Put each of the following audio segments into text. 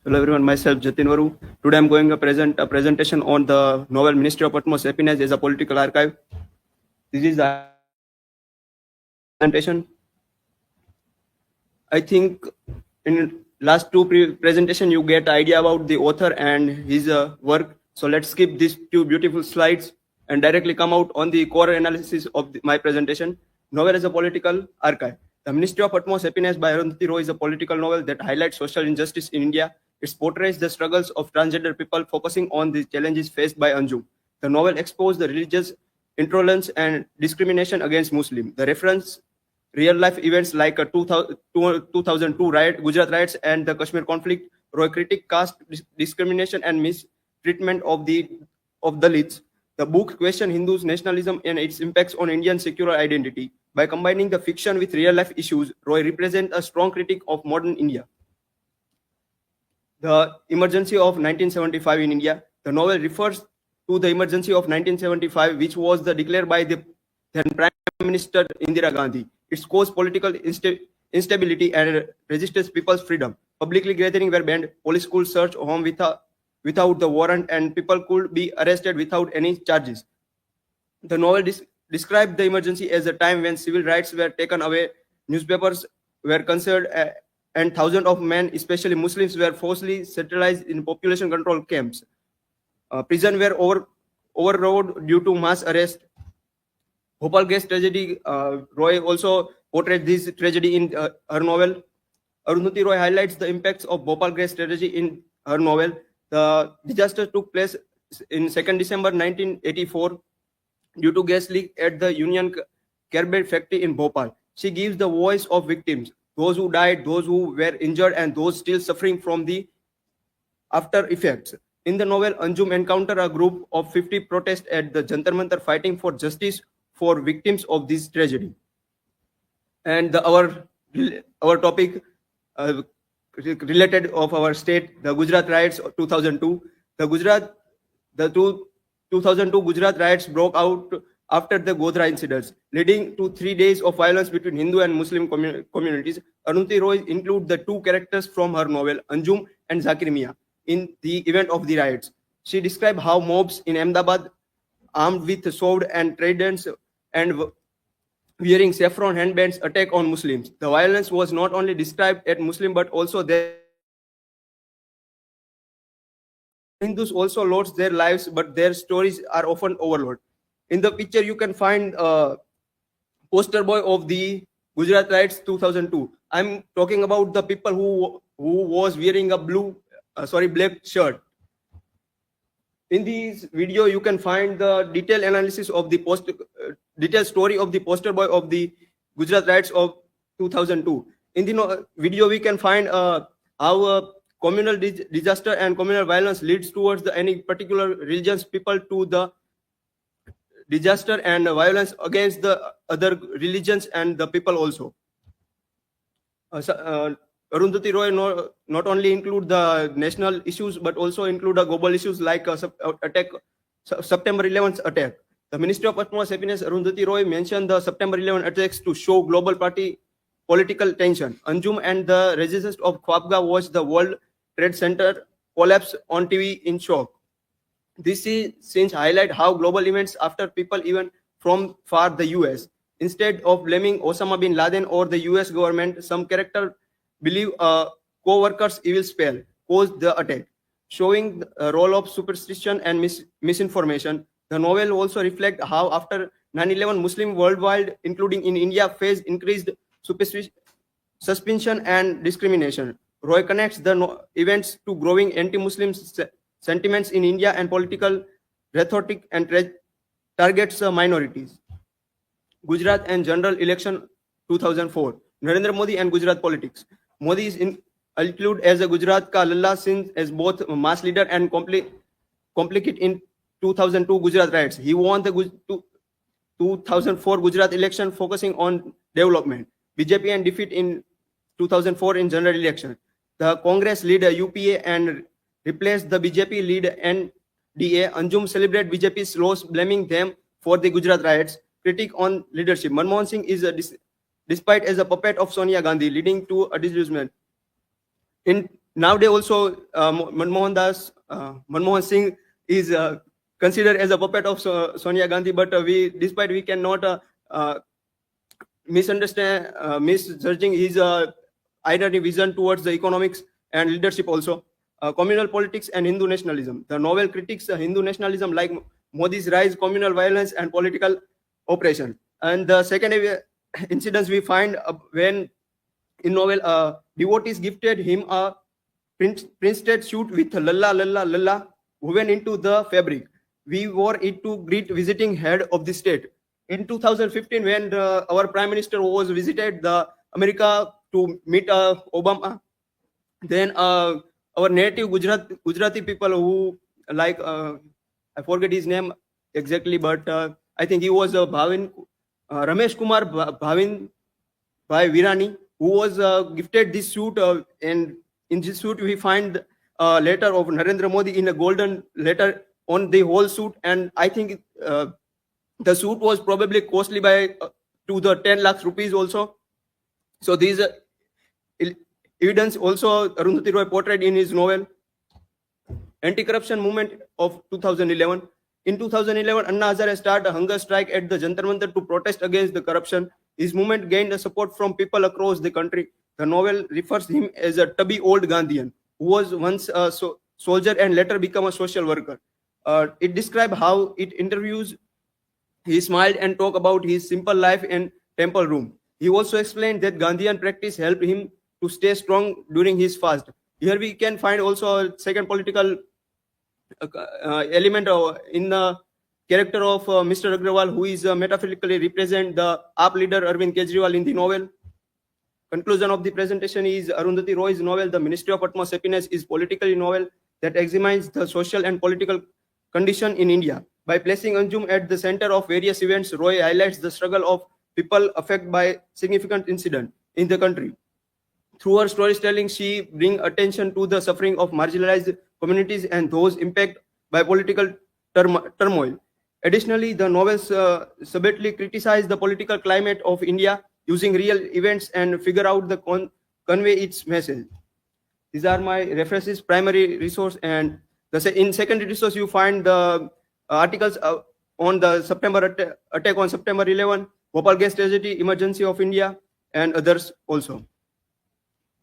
Hello everyone, myself Jatin Varu. Today I'm going to present a presentation on the novel Ministry of Utmost Happiness as a Political Archive. This is the presentation. I think in last two presentation you get idea about the author and his work. So let's skip these two beautiful slides and directly come out on the core analysis of my presentation. Novel as a political archive. The Ministry of Utmost Happiness by Arundhati Roy is a political novel that highlights social injustice in India. It portrays the struggles of transgender people, focusing on the challenges faced by Anjum. The novel exposed the religious intolerance and discrimination against Muslims. The reference real-life events like 2002 Gujarat riots and the Kashmir conflict. Roy critic caste discrimination and mistreatment of Dalits. The book questioned Hindus' nationalism and its impacts on Indian secular identity. By combining the fiction with real-life issues, Roy represents a strong critique of modern India. The emergency of 1975 in India. The novel refers to the emergency of 1975, which was declared by the then Prime Minister Indira Gandhi. It caused political instability and resisted people's freedom. Publicly gathering were banned, police could search home without the warrant, and people could be arrested without any charges. The novel described the emergency as a time when civil rights were taken away, newspapers were censored, and thousands of men, especially Muslims, were forcibly sterilized in population control camps. Prisons were overrode due to mass arrest. Bhopal gas tragedy. Roy also portrayed this tragedy in her novel. Arundhati Roy highlights the impacts of Bhopal gas tragedy in her novel. The disaster took place in 2nd December 1984 due to gas leak at the Union Carbide factory in Bhopal. She gives the voice of victims, those who died, those who were injured, and those still suffering from the after effects. In the novel, Anjum encountered a group of 50 protests at the Jantar Mantar fighting for justice for victims of this tragedy. And our topic related of our state, the Gujarat riots of 2002. The 2002 Gujarat riots broke out after the Godhra incidents, leading to 3 days of violence between Hindu and Muslim communities. Arundhati Roy includes the two characters from her novel, Anjum and Zakir Mia, in the event of the riots. She described how mobs in Ahmedabad, armed with swords and tridents and wearing saffron handbands, attack on Muslims. The violence was not only described at Muslim but also there. Hindus also lost their lives, but their stories are often overlooked. In the picture, you can find a poster boy of the Gujarat riots 2002. I'm talking about the people who was wearing a black shirt. In this video, you can find the detailed analysis of the detailed story of the poster boy of the Gujarat riots of 2002. In the video, we can find how communal disaster and communal violence leads towards any particular religious people to the disaster and violence against the other religions and the people also. Arundhati Roy not only include the national issues but also include the global issues like September 11th attack. The Ministry of Utmost Happiness, Arundhati Roy mentioned the September 11 attacks to show global political tension. Anjum and the residents of Khwabga watched the World Trade Center collapse on TV in shock. This scenes highlight how global events after people even from far the US. Instead of blaming Osama bin Laden or the US government, some character believe a co-worker's evil spell caused the attack, showing the role of superstition and misinformation. The novel also reflects how after 9/11 Muslim worldwide, including in India, faced increased suspicion and discrimination. Roy connects the events to growing anti-Muslim sentiments in India and political rhetoric and targets minorities. Gujarat and general election 2004. Narendra Modi and Gujarat politics. Modi is included as a Gujarat ka lalla since as both mass leader and complicate in 2002 Gujarat riots. He won the 2004 Gujarat election focusing on development. BJP and defeat in 2004 in general election. The Congress leader UPA and replaced the BJP lead NDA. Anjum celebrated BJP's loss, blaming them for the Gujarat riots. Critique on leadership. Manmohan Singh is despite as a puppet of Sonia Gandhi, leading to a disillusionment. In nowadays also Manmohan Singh is considered as a puppet of Sonia Gandhi, but despite we cannot misjudging his identity vision towards the economics and leadership also. Communal politics and Hindu nationalism. The novel critiques Hindu nationalism like Modi's rise, communal violence, and political oppression. And the second incidents we find when in novel, devotees gifted him a printed suit with Lalla Lalla Lalla woven into the fabric. We wore it to greet visiting head of the state. In 2015, when our Prime Minister was visited the America to meet Obama, then our native Gujarati people who like I forget his name exactly, but I think he was Ramesh Kumar Bhavin Bhai Virani, who was gifted this suit, and in this suit we find a letter of Narendra Modi in a golden letter on the whole suit, and I think the suit was probably costly by to the 10 lakhs rupees also. So these evidence also Arundhati Roy portrayed in his novel. Anti-corruption movement of 2011. In 2011, Anna Hazare started a hunger strike at the Jantar Mantar to protest against the corruption. His movement gained support from people across the country. The novel refers him as a tubby old Gandhian who was once a soldier and later become a social worker. It describes how it interviews. He smiled and talked about his simple life in temple room. He also explained that Gandhian practice helped him to stay strong during his fast. Here we can find also a second political element in the character of Mr. Agrawal, who is metaphorically represent the AAP leader Arvind Kejriwal in the novel. Conclusion of the presentation is Arundhati Roy's novel, The Ministry of Utmost Happiness, is politically novel that examines the social and political condition in India. By placing Anjum at the center of various events, Roy highlights the struggle of people affected by significant incident in the country. Through her storytelling, she brings attention to the suffering of marginalized communities and those impacted by political turmoil. Additionally, the novels subtly criticize the political climate of India using real events and figure out the convey its message. These are my references, primary resource, and in secondary resource you find the articles on the attack on September 11, Bhopal gas tragedy, emergency of India, and others also.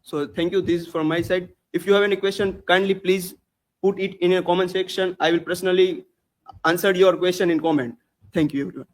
So thank you. This is from my side. If you have any question, kindly please put it in a comment section. I will personally answer your question in comment. Thank you, everyone.